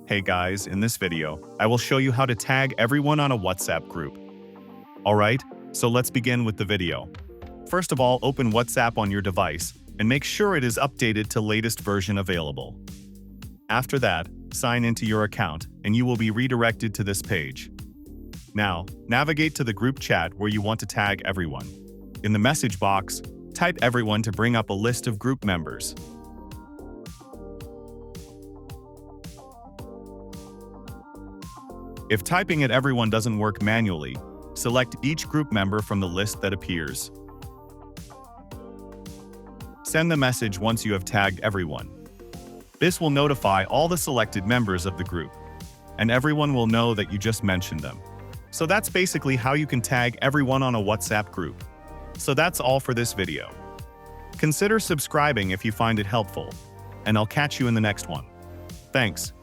Hey guys, in this video, I will show you how to tag everyone on a WhatsApp group. Alright, so let's begin with the video. First of all, open WhatsApp on your device and make sure it is updated to latest version available. After that, sign into your account and you will be redirected to this page. Now, navigate to the group chat where you want to tag everyone. In the message box, type everyone to bring up a list of group members. If typing at everyone doesn't work manually, select each group member from the list that appears. Send the message once you have tagged everyone. This will notify all the selected members of the group, and everyone will know that you just mentioned them. So that's basically how you can tag everyone on a WhatsApp group. So that's all for this video. Consider subscribing if you find it helpful, and I'll catch you in the next one. Thanks.